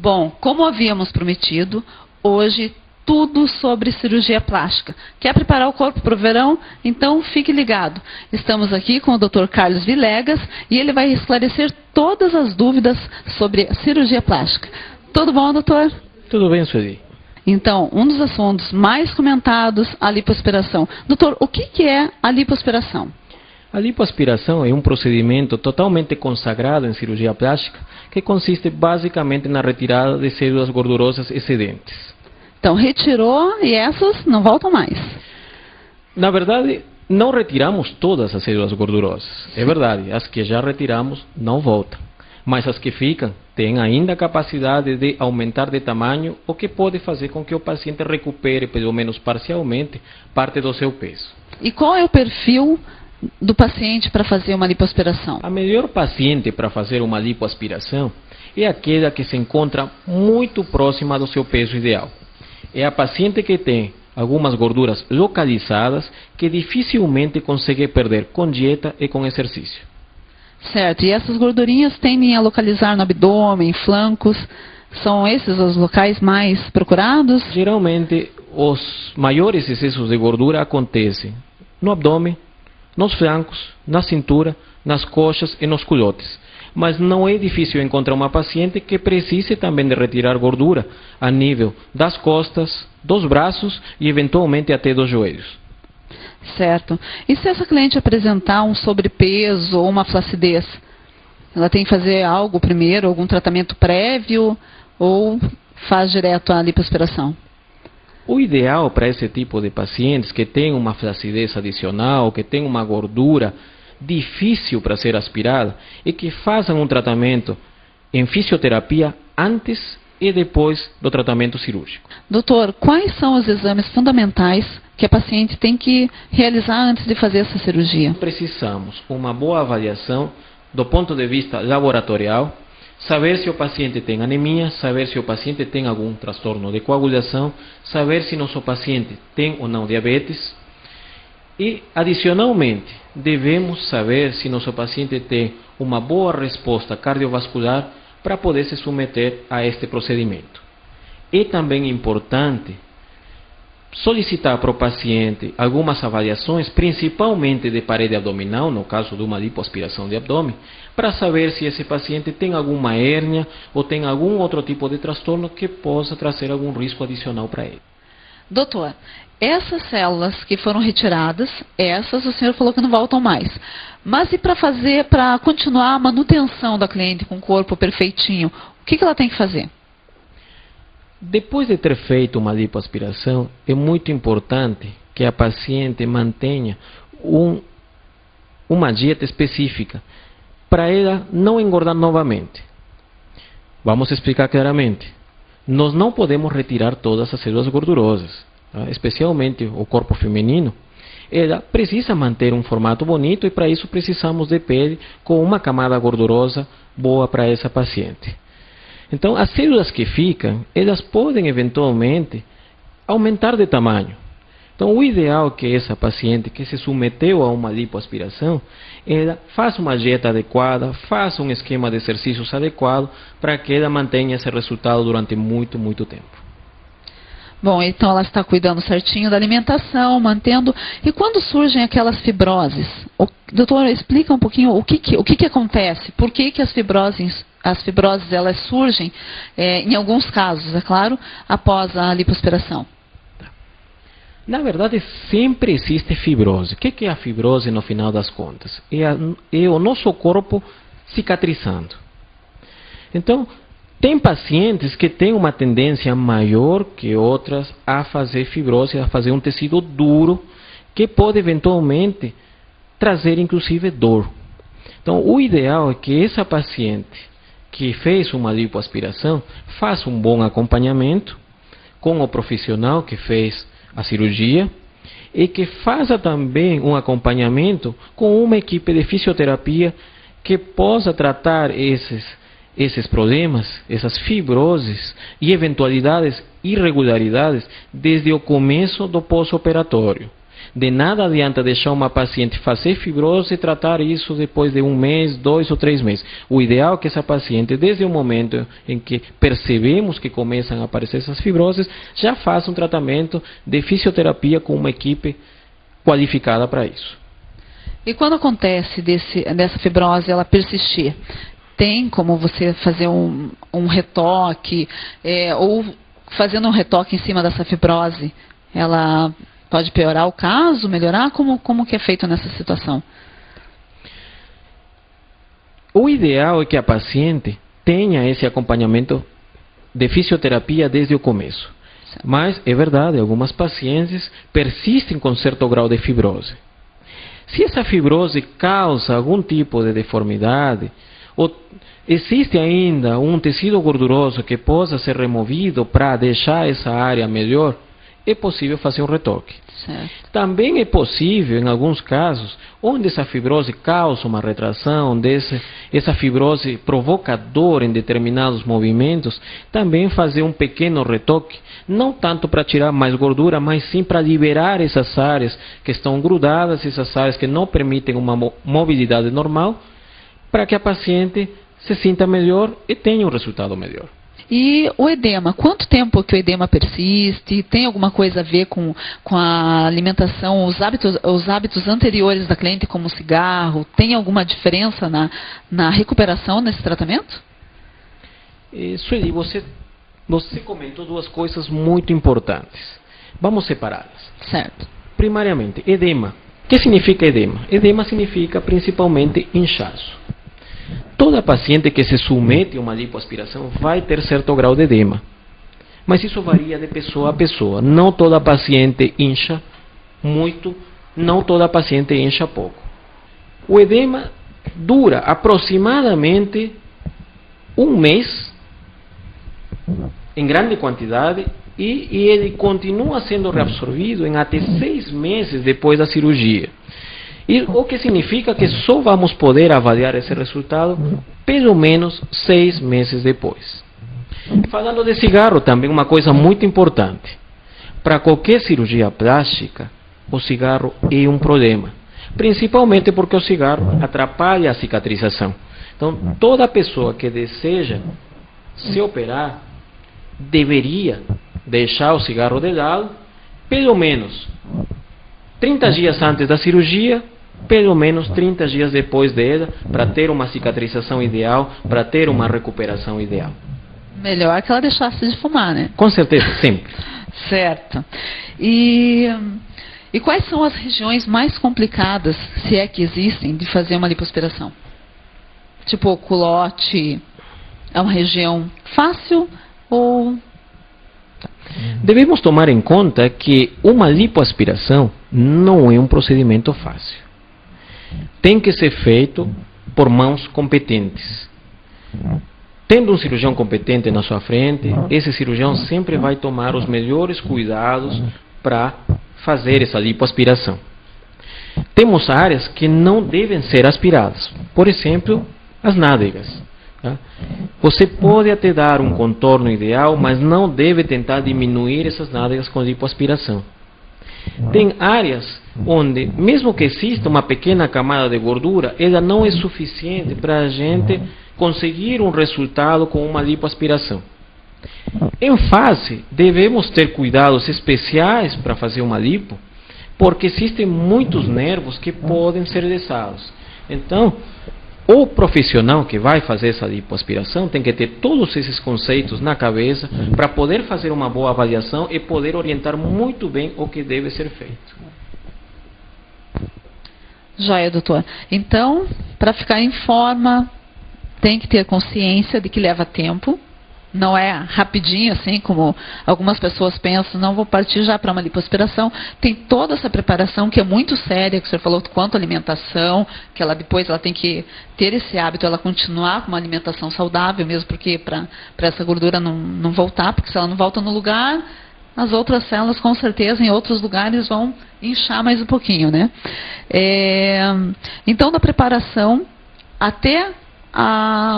Bom, como havíamos prometido, hoje tudo sobre cirurgia plástica. Quer preparar o corpo para o verão? Então fique ligado. Estamos aqui com o Dr. Carlos Vilegas e ele vai esclarecer todas as dúvidas sobre a cirurgia plástica. Tudo bom, doutor? Tudo bem, Sueli. Então, um dos assuntos mais comentados, a lipoaspiração. Doutor, o que é a lipoaspiração? A lipoaspiração é um procedimento totalmente consagrado em cirurgia plástica que consiste basicamente na retirada de células gordurosas excedentes. Então, retirou e essas não voltam mais. Na verdade, não retiramos todas as células gordurosas. É verdade, as que já retiramos não voltam. Mas as que ficam têm ainda a capacidade de aumentar de tamanho, o que pode fazer com que o paciente recupere, pelo menos parcialmente, parte do seu peso. E qual é o perfil do paciente para fazer uma lipoaspiração? A melhor paciente para fazer uma lipoaspiração é aquela que se encontra muito próxima do seu peso ideal. É a paciente que tem algumas gorduras localizadas que dificilmente consegue perder com dieta e com exercício. Certo, e essas gordurinhas tendem a localizar no abdômen, flancos, são esses os locais mais procurados? Geralmente, os maiores excessos de gordura acontecem no abdômen, nos flancos, na cintura, nas coxas e nos culotes. Mas não é difícil encontrar uma paciente que precise também de retirar gordura a nível das costas, dos braços e eventualmente até dos joelhos. Certo. E se essa cliente apresentar um sobrepeso ou uma flacidez? Ela tem que fazer algo primeiro, algum tratamento prévio ou faz direto a lipoaspiração? O ideal para esse tipo de pacientes que tem uma flacidez adicional, que tem uma gordura difícil para ser aspirada, é que façam um tratamento em fisioterapia antes e depois do tratamento cirúrgico. Doutor, quais são os exames fundamentais que a paciente tem que realizar antes de fazer essa cirurgia? Precisamos uma boa avaliação do ponto de vista laboratorial, saber se o paciente tem anemia, saber se o paciente tem algum transtorno de coagulação, saber se nosso paciente tem ou não diabetes. E, adicionalmente, devemos saber se nosso paciente tem uma boa resposta cardiovascular para poder se submeter a este procedimento. É também importante solicitar para o paciente algumas avaliações, principalmente de parede abdominal, no caso de uma lipoaspiração de abdômen, para saber se esse paciente tem alguma hérnia ou tem algum outro tipo de transtorno que possa trazer algum risco adicional para ele. Doutor, essas células que foram retiradas, essas o senhor falou que não voltam mais. Mas e para continuar a manutenção da cliente com o corpo perfeitinho, o que ela tem que fazer? Depois de ter feito uma lipoaspiração, é muito importante que a paciente mantenha uma dieta específica para ela não engordar novamente. Vamos explicar claramente. Nós não podemos retirar todas as células gordurosas, tá? Especialmente o corpo feminino. Ela precisa manter um formato bonito e para isso precisamos de pele com uma camada gordurosa boa para essa paciente. Então, as células que ficam, elas podem eventualmente aumentar de tamanho. Então, o ideal é que essa paciente que se submeteu a uma lipoaspiração, ela faça uma dieta adequada, faça um esquema de exercícios adequado para que ela mantenha esse resultado durante muito, muito tempo. Bom, então ela está cuidando certinho da alimentação, mantendo. E quando surgem aquelas fibroses? Doutor, explica um pouquinho o que acontece, por que as fibroses elas surgem, em alguns casos, é claro, após a lipoaspiração. Na verdade, sempre existe fibrose. O que é a fibrose no final das contas? É o nosso corpo cicatrizando. Então, tem pacientes que têm uma tendência maior que outras a fazer fibrose, a fazer um tecido duro, que pode eventualmente trazer inclusive dor. Então, o ideal é que essa paciente que fez uma lipoaspiração faça um bom acompanhamento com o profissional que fez a cirurgia e que faça também um acompanhamento com uma equipe de fisioterapia que possa tratar esses problemas, essas fibroses e eventualidades irregularidades desde o começo do pós-operatório. De nada adianta deixar uma paciente fazer fibrose e tratar isso depois de 1 mês, 2 ou 3 meses. O ideal é que essa paciente, desde o momento em que percebemos que começam a aparecer essas fibroses, já faça um tratamento de fisioterapia com uma equipe qualificada para isso. E quando acontece dessa fibrose ela persistir, tem como você fazer um retoque, ou fazendo um retoque em cima dessa fibrose, ela pode piorar o caso, melhorar? Como que é feito nessa situação? O ideal é que a paciente tenha esse acompanhamento de fisioterapia desde o começo. Certo. Mas é verdade, algumas pacientes persistem com certo grau de fibrose. Se essa fibrose causa algum tipo de deformidade, ou existe ainda um tecido gorduroso que possa ser removido para deixar essa área melhor, é possível fazer um retoque. Certo. Também é possível, em alguns casos, onde essa fibrose causa uma retração, onde essa fibrose provoca dor em determinados movimentos, também fazer um pequeno retoque, não tanto para tirar mais gordura, mas sim para liberar essas áreas que estão grudadas, essas áreas que não permitem uma mobilidade normal, para que a paciente se sinta melhor e tenha um resultado melhor. E o edema, quanto tempo que o edema persiste? Tem alguma coisa a ver com a alimentação, os hábitos anteriores da cliente, como o cigarro? Tem alguma diferença na recuperação nesse tratamento? Sueli, você comentou duas coisas muito importantes. Vamos separá-las. Certo. Primariamente, edema. O que significa edema? Edema significa principalmente inchaço. Toda paciente que se submete a uma lipoaspiração vai ter certo grau de edema. Mas isso varia de pessoa a pessoa. Não toda paciente incha muito, não toda paciente incha pouco. O edema dura aproximadamente 1 mês, em grande quantidade, e ele continua sendo reabsorvido em até 6 meses depois da cirurgia. E o que significa que só vamos poder avaliar esse resultado pelo menos 6 meses depois. Falando de cigarro, também uma coisa muito importante. Para qualquer cirurgia plástica, o cigarro é um problema. Principalmente porque o cigarro atrapalha a cicatrização. Então, toda pessoa que deseja se operar deveria deixar o cigarro de lado, pelo menos 30 dias antes da cirurgia, pelo menos 30 dias depois dela, para ter uma cicatrização ideal, para ter uma recuperação ideal. Melhor que ela deixasse de fumar, né? Com certeza, sempre. Certo. E quais são as regiões mais complicadas, se é que existem, de fazer uma lipoaspiração? Tipo, o culote é uma região fácil ou... Devemos tomar em conta que uma lipoaspiração não é um procedimento fácil. Tem que ser feito por mãos competentes. Tendo um cirurgião competente na sua frente, esse cirurgião sempre vai tomar os melhores cuidados para fazer essa lipoaspiração. Temos áreas que não devem ser aspiradas. Por exemplo, as nádegas. Você pode até dar um contorno ideal, mas não deve tentar diminuir essas nádegas com lipoaspiração. Tem áreas onde, mesmo que exista uma pequena camada de gordura, ela não é suficiente para a gente conseguir um resultado com uma lipoaspiração. Em face, devemos ter cuidados especiais para fazer uma lipo, porque existem muitos nervos que podem ser desçados. Então, o profissional que vai fazer essa lipoaspiração tem que ter todos esses conceitos na cabeça para poder fazer uma boa avaliação e poder orientar muito bem o que deve ser feito. Joia, doutor. Então, para ficar em forma, tem que ter consciência de que leva tempo. Não é rapidinho, assim, como algumas pessoas pensam, não vou partir já para uma lipoaspiração. Tem toda essa preparação que é muito séria, que o senhor falou quanto à alimentação, que ela depois ela tem que ter esse hábito, ela continuar com uma alimentação saudável, mesmo porque para essa gordura não voltar, porque se ela não volta no lugar, as outras células com certeza em outros lugares vão inchar mais um pouquinho, né? Então, da preparação até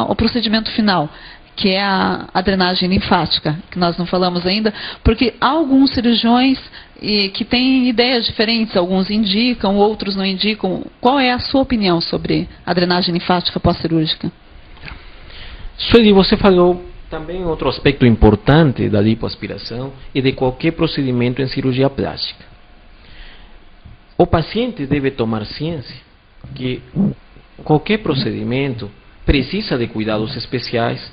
o procedimento final, que é a drenagem linfática, que nós não falamos ainda, porque alguns cirurgiões e que têm ideias diferentes, alguns indicam, outros não indicam. Qual é a sua opinião sobre a drenagem linfática pós-cirúrgica? Sueli, você falou também outro aspecto importante da lipoaspiração e de qualquer procedimento em cirurgia plástica. O paciente deve tomar ciência que qualquer procedimento precisa de cuidados especiais,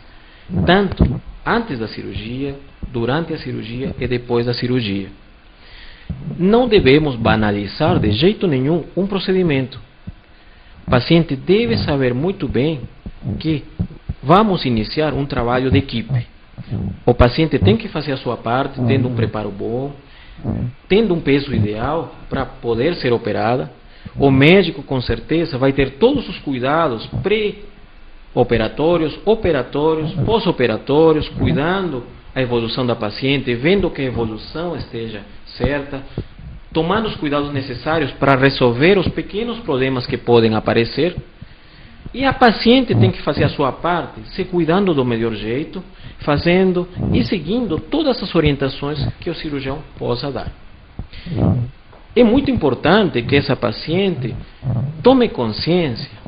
tanto antes da cirurgia, durante a cirurgia e depois da cirurgia. Não devemos banalizar de jeito nenhum um procedimento. O paciente deve saber muito bem que vamos iniciar um trabalho de equipe. O paciente tem que fazer a sua parte, tendo um preparo bom, tendo um peso ideal para poder ser operada. O médico, com certeza, vai ter todos os cuidados pré-operatórios, operatórios, pós-operatórios, cuidando a evolução da paciente, vendo que a evolução esteja certa, tomando os cuidados necessários para resolver os pequenos problemas que podem aparecer. E a paciente tem que fazer a sua parte, se cuidando do melhor jeito, fazendo e seguindo todas as orientações que o cirurgião possa dar. É muito importante que essa paciente tome consciência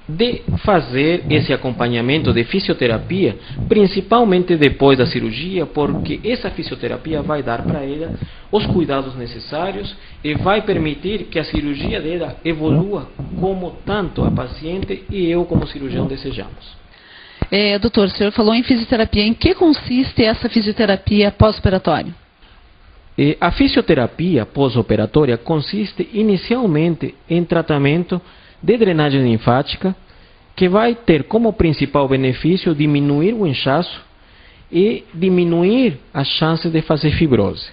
de fazer esse acompanhamento de fisioterapia, principalmente depois da cirurgia, porque essa fisioterapia vai dar para ela os cuidados necessários e vai permitir que a cirurgia dela evolua como tanto a paciente e eu como cirurgião desejamos. Doutor, o senhor falou em fisioterapia. Em que consiste essa fisioterapia pós-operatória? A fisioterapia pós-operatória consiste inicialmente em tratamento de drenagem linfática, que vai ter como principal benefício diminuir o inchaço e diminuir as chances de fazer fibrose.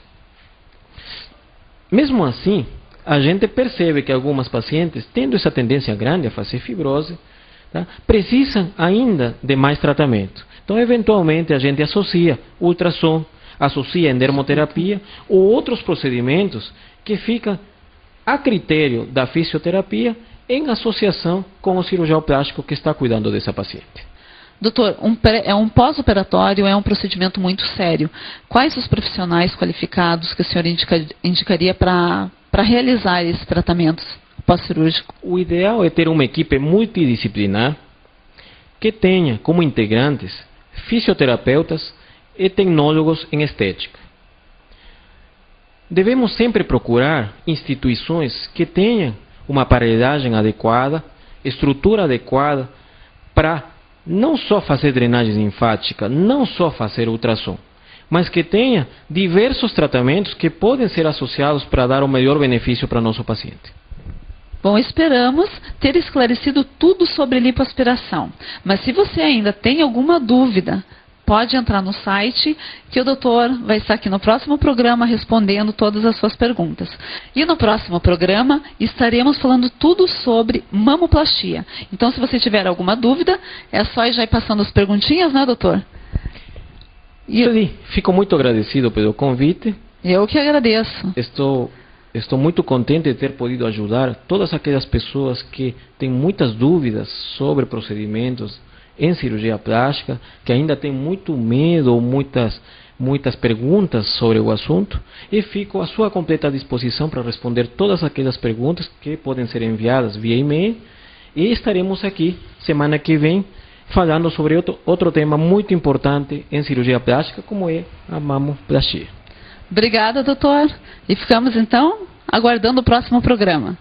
Mesmo assim, a gente percebe que algumas pacientes, tendo essa tendência grande a fazer fibrose, tá, precisam ainda de mais tratamento. Então, eventualmente, a gente associa ultrassom, associa endermoterapia ou outros procedimentos que ficam a critério da fisioterapia em associação com o cirurgião plástico que está cuidando dessa paciente. Doutor, um pós-operatório é um procedimento muito sério. Quais os profissionais qualificados que o senhor indicaria para realizar esses tratamentos pós-cirúrgicos? O ideal é ter uma equipe multidisciplinar que tenha como integrantes fisioterapeutas e tecnólogos em estética. Devemos sempre procurar instituições que tenham uma aparelhagem adequada, estrutura adequada para não só fazer drenagem linfática, não só fazer ultrassom, mas que tenha diversos tratamentos que podem ser associados para dar o melhor benefício para nosso paciente. Bom, esperamos ter esclarecido tudo sobre lipoaspiração, mas se você ainda tem alguma dúvida, pode entrar no site que o doutor vai estar aqui no próximo programa respondendo todas as suas perguntas. E no próximo programa estaremos falando tudo sobre mamoplastia. Então, se você tiver alguma dúvida, é só ir já ir passando as perguntinhas, né, doutor? Fico muito agradecido pelo convite. Eu que agradeço. Estou muito contente de ter podido ajudar todas aquelas pessoas que têm muitas dúvidas sobre procedimentos em cirurgia plástica, que ainda tem muito medo ou muitas perguntas sobre o assunto, e fico à sua completa disposição para responder todas aquelas perguntas que podem ser enviadas via e-mail, e estaremos aqui semana que vem falando sobre outro tema muito importante em cirurgia plástica, como é a mamoplastia. Obrigada, doutor, e ficamos então aguardando o próximo programa.